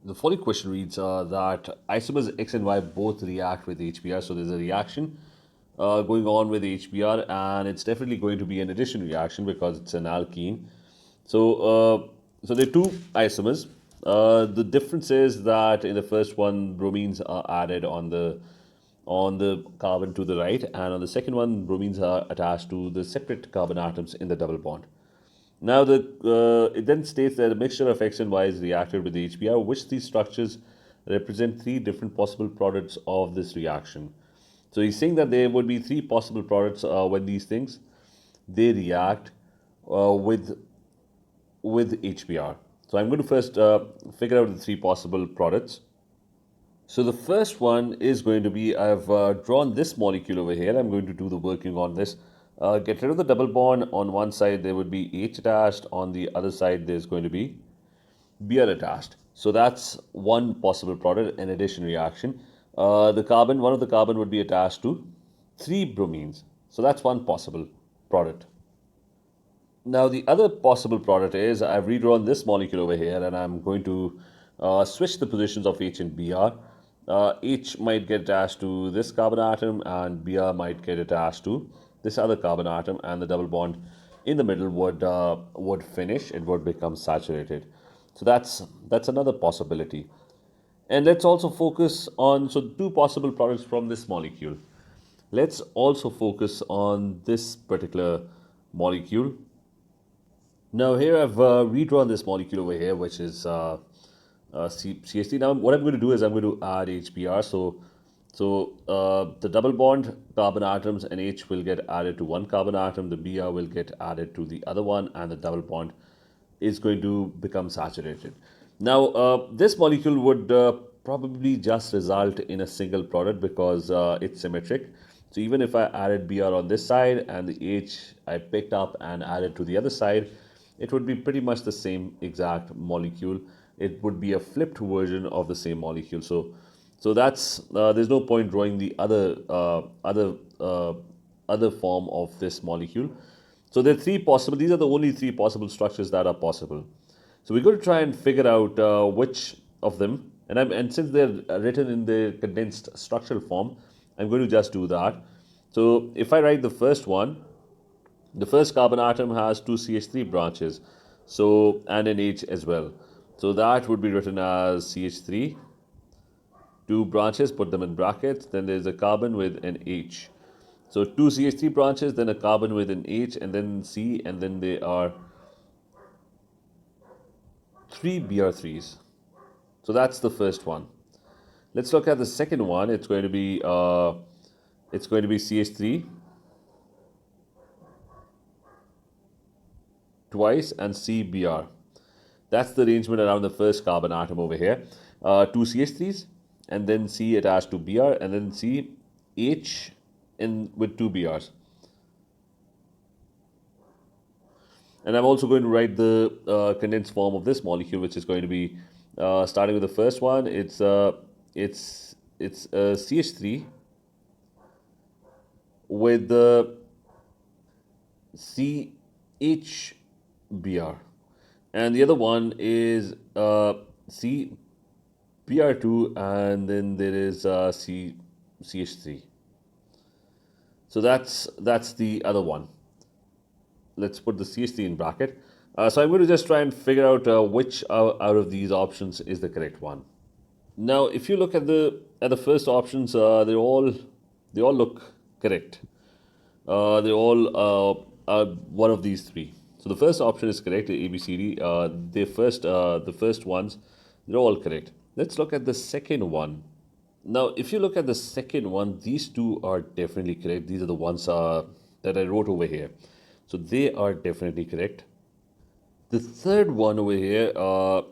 The following question reads that isomers X and Y both react with HBr. So there's a reaction going on with HBr, and it's definitely going to be an addition reaction because it's an alkene. So there are two isomers. The difference is that in the first one, bromines are added on the carbon to the right, and on the second one, bromines are attached to the separate carbon atoms in the double bond. Now, it then states that a mixture of X and Y is reacted with HBr, which these structures represent three different possible products of this reaction. So he's saying that there would be three possible products when these things they react uh, with with HBr. So I'm going to first figure out the three possible products. So the first one is going to be, I've drawn this molecule over here. I'm going to do the working on this. Get rid of the double bond. On one side there would be H attached. On the other side there's going to be Br attached. So that's one possible product, an addition reaction. One of the carbon would be attached to three bromines. So that's one possible product. Now, the other possible product is I've redrawn this molecule over here and I'm going to switch the positions of H and Br. H might get attached to this carbon atom and Br might get attached to this other carbon atom, and the double bond in the middle would finish. It would become saturated. So that's another possibility. And let's also focus on, so two possible products from this molecule. Let's also focus on this particular molecule. Now here I've redrawn this molecule over here, which is CH3. Now what I'm going to do is I'm going to add HBr. So the double bond carbon atoms and H will get added to one carbon atom, the Br will get added to the other one, and the double bond is going to become saturated. Now this molecule would probably just result in a single product because it's symmetric. So even if I added Br on this side and the H I picked up and added to the other side, it would be pretty much the same exact molecule. It would be a flipped version of the same molecule. So that's there's no point drawing the other form of this molecule. So there are three possible. These are the only three possible structures that are possible. So we're going to try and figure out which of them. And since they're written in the condensed structural form, I'm going to just do that. So if I write the first one, the first carbon atom has two CH3 branches, so and an H as well. So that would be written as CH3, two branches, put them in brackets. Then there's a carbon with an H. So two CH3 branches, then a carbon with an H, and then C, and then there are three Br3s. So that's the first one. Let's look at the second one. It's going to be CH3 twice and CBr. That's the arrangement around the first carbon atom over here. Two CH3s and then C attached to Br and then C H in with two Brs. And I'm also going to write the condensed form of this molecule, which is going to be starting with the first one. It's CH3 with the CHBr, and the other one is CBr2, and then there is CH3. So that's the other one. Let's put the CH3 in bracket. So I'm going to just try and figure out which out of these options is the correct one. Now, if you look at the first options, they all look correct. They all are one of these three. So the first option is correct, A, B, C, D. The first ones, they're all correct. Let's look at the second one. Now, if you look at the second one, these two are definitely correct. These are the ones that I wrote over here. So they are definitely correct. The third one over here,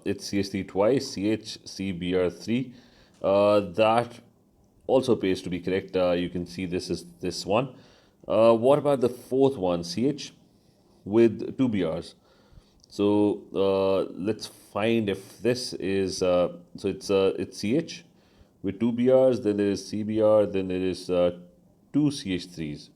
it's CH3 twice, CHCBr3. That also appears to be correct. You can see this is this one. What about the fourth one, CH with two BRs? So let's find if this is, so it's CH with two BRs, then there is CBr, then there is two CH3s.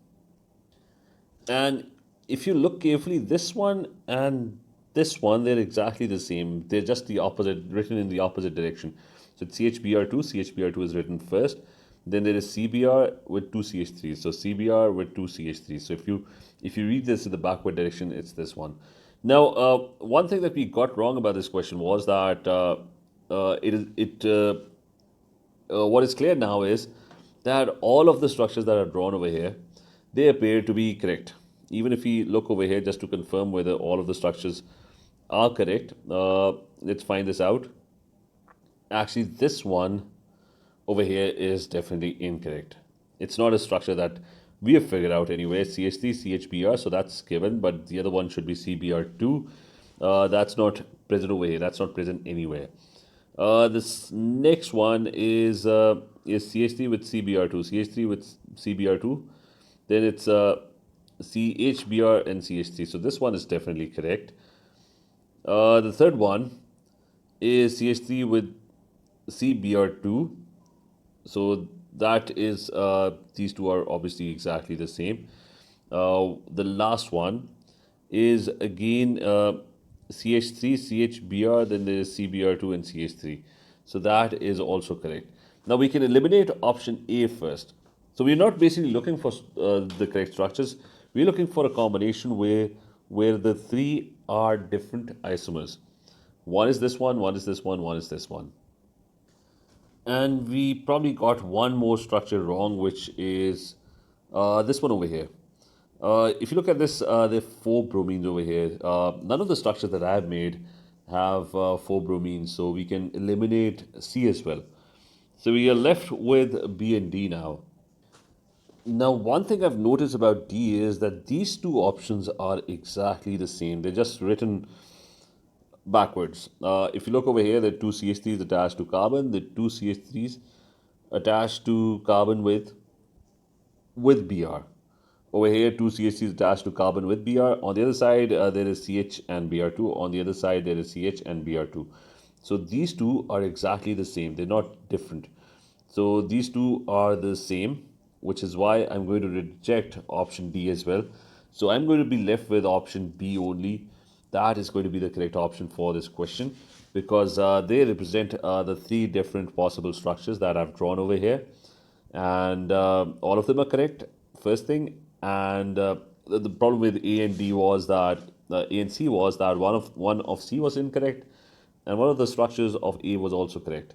And if you look carefully, this one and this one, they're exactly the same. They're just the opposite, written in the opposite direction. So it's CHBr2. CHBr2 is written first. Then there is CBr with two CH3s. So CBr with two CH3s. So if you read this in the backward direction, it's this one. Now, one thing that we got wrong about this question was that it is it what is clear now is that all of the structures that are drawn over here, they appear to be correct. Even if we look over here just to confirm whether all of the structures are correct, let's find this out. Actually, this one over here is definitely incorrect. It's not a structure that we have figured out anyway. CH3, CHBr, so that's given, but the other one should be CBr2. That's not present over here. That's not present anywhere. This next one is CH3 with CBr2. CH3 with CBr2. Then it's CHBr and CH3. So this one is definitely correct. The third one is CH3 with CBr2. So that is these two are obviously exactly the same. The last one is again CH3, CHBr, then there is CBr2 and CH3. So that is also correct. Now we can eliminate option A first. So we're not basically looking for the correct structures. We're looking for a combination where the three are different isomers. One is this one is this one is this one. And we probably got one more structure wrong, which is this one over here. If you look at this, there are four bromines over here. None of the structures that I've made have four bromines, so we can eliminate C as well. So we are left with B and D now. Now, one thing I've noticed about D is that these two options are exactly the same. They're just written backwards. If you look over here, there are two CH3s attached to carbon, the two CH3s attached to carbon with Br. Over here, two CH3s attached to carbon with Br. On the other side, there is CH and Br2. On the other side, there is CH and Br2. So these two are exactly the same. They're not different. So these two are the same, which is why I'm going to reject option D as well. So I'm going to be left with option B only. That is going to be the correct option for this question because they represent the three different possible structures that I've drawn over here. And all of them are correct, first thing. And the problem with A and D was that A and C was that one of C was incorrect, and one of the structures of A was also correct.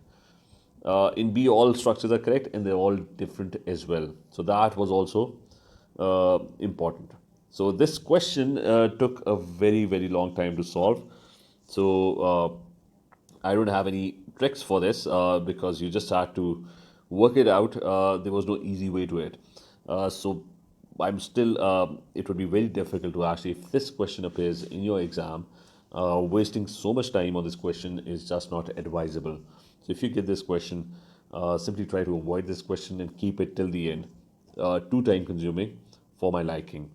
In B, all structures are correct, and they're all different as well. So that was also important. So this question took a very, very long time to solve. So I don't have any tricks for this because you just had to work it out. There was no easy way to it. So I'm still, it would be very difficult to actually, if this question appears in your exam, wasting so much time on this question is just not advisable. So if you get this question, simply try to avoid this question and keep it till the end. Too time consuming for my liking.